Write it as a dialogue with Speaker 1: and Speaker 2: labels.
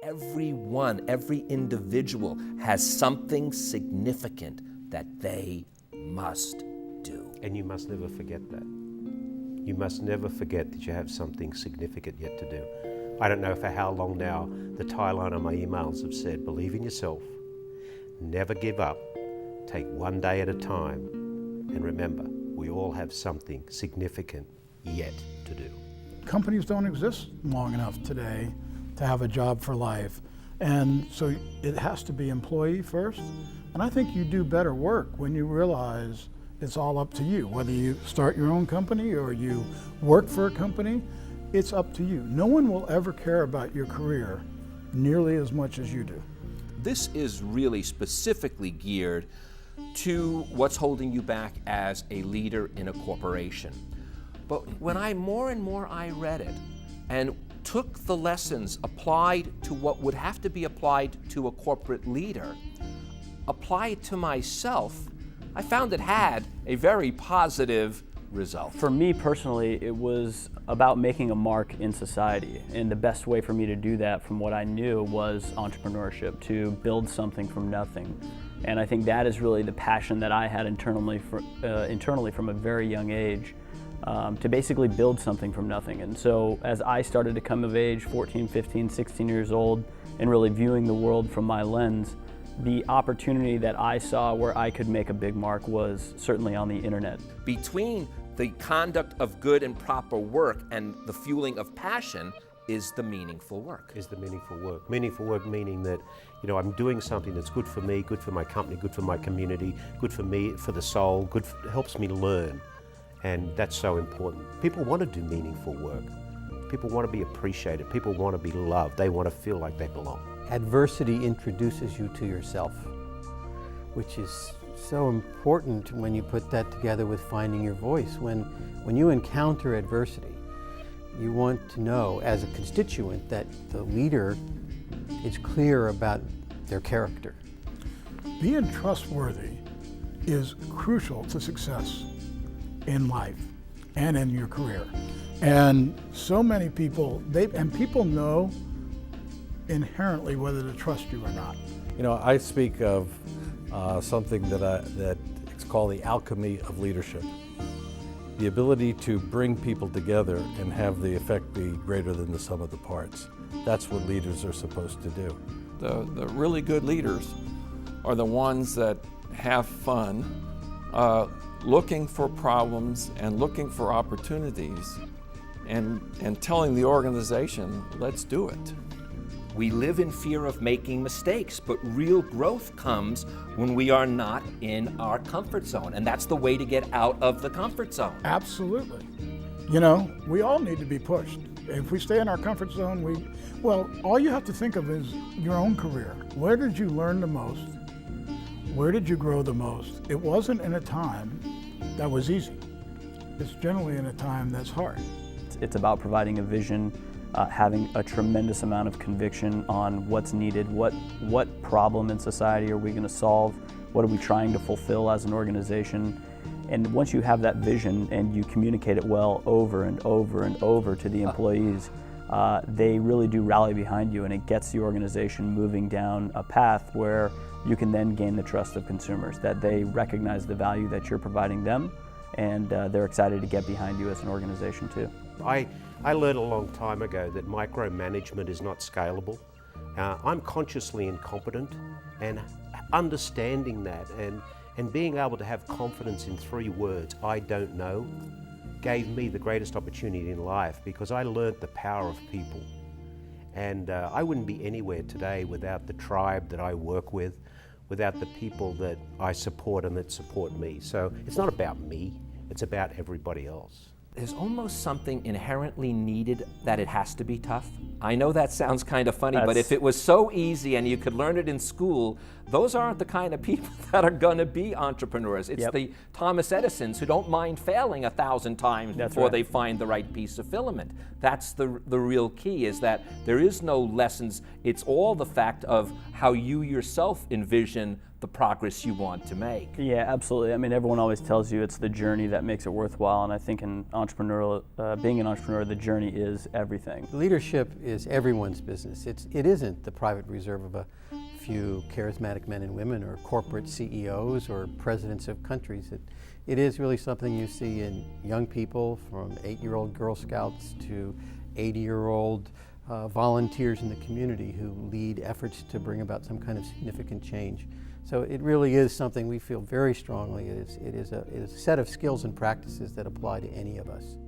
Speaker 1: every individual has something significant that they must do.
Speaker 2: And you must never forget that. You must never forget that you have something significant yet to do. I don't know for how long now the tie-line on my emails have said, believe in yourself, never give up, take one day at a time, and remember, we all have something significant yet to do.
Speaker 3: Companies don't exist long enough today to have a job for life. And so it has to be employee first. And I think you do better work when you realize it's all up to you. Whether you start your own company or you work for a company, it's up to you. No one will ever care about your career nearly as much as you do.
Speaker 1: This is really specifically geared to what's holding you back as a leader in a corporation. But when more and more I read it and took the lessons applied to what would have to be applied to a corporate leader, applied to myself, I found it had a very positive result.
Speaker 4: For me personally, it was about making a mark in society, and the best way for me to do that from what I knew was entrepreneurship, to build something from nothing. And I think that is really the passion that I had internally from a very young age, to basically build something from nothing. And so as I started to come of age, 14, 15, 16 years old, and really viewing the world from my lens, the opportunity that I saw where I could make a big mark was certainly on the internet.
Speaker 1: Between the conduct of good and proper work and the fueling of passion is the meaningful work.
Speaker 2: Is the meaningful work. Meaningful work meaning that, I'm doing something that's good for me, good for my company, good for my community, good for me, for the soul, helps me learn. And that's so important. People want to do meaningful work. People want to be appreciated. People want to be loved. They want to feel like they belong.
Speaker 5: Adversity introduces you to yourself, which is so important when you put that together with finding your voice. When you encounter adversity, you want to know as a constituent that the leader is clear about their character.
Speaker 3: Being trustworthy is crucial to success in life and in your career. And so many people, people know inherently whether to trust you or not.
Speaker 6: I speak of something that it's called the alchemy of leadership. The ability to bring people together and have the effect be greater than the sum of the parts. That's what leaders are supposed to do.
Speaker 7: The really good leaders are the ones that have fun, looking for problems and looking for opportunities and telling the organization, let's do it.
Speaker 1: We live in fear of making mistakes, but real growth comes when we are not in our comfort zone, and that's the way to get out of the comfort zone.
Speaker 3: Absolutely. We all need to be pushed. If we stay in our comfort zone, all you have to think of is your own career. Where did you learn the most? Where did you grow the most? It wasn't in a time that was easy. It's generally in a time that's hard.
Speaker 4: It's about providing a vision, having a tremendous amount of conviction on what's needed, what problem in society are we going to solve, what are we trying to fulfill as an organization. And once you have that vision and you communicate it well over and over and over to the employees, they really do rally behind you, and it gets the organization moving down a path where you can then gain the trust of consumers, that they recognize the value that you're providing them, and they're excited to get behind you as an organization too.
Speaker 2: I learned a long time ago that micromanagement is not scalable. I'm consciously incompetent, and understanding that and being able to have confidence in 3 words, I don't know, gave me the greatest opportunity in life, because I learned the power of people. And I wouldn't be anywhere today without the tribe that I work with, without the people that I support and that support me. So it's not about me, it's about everybody else.
Speaker 1: There's almost something inherently needed that it has to be tough. I know that sounds kind of funny, but if it was so easy and you could learn it in school, those aren't the kind of people that are going to be entrepreneurs. It's the Thomas Edisons who don't mind failing 1,000 times before they find the right piece of filament. That's the real key, is that there is no lessons. It's all the fact of how you yourself envision the progress you want to make.
Speaker 4: Yeah, absolutely. I mean, everyone always tells you it's the journey that makes it worthwhile, and I think in being an entrepreneur, the journey is everything.
Speaker 5: Leadership is everyone's business. It isn't the private reserve of a few charismatic men and women or corporate CEOs or presidents of countries. It is really something you see in young people, from 8-year-old Girl Scouts to 80-year-old volunteers in the community who lead efforts to bring about some kind of significant change. So it really is something we feel very strongly. It is a set of skills and practices that apply to any of us.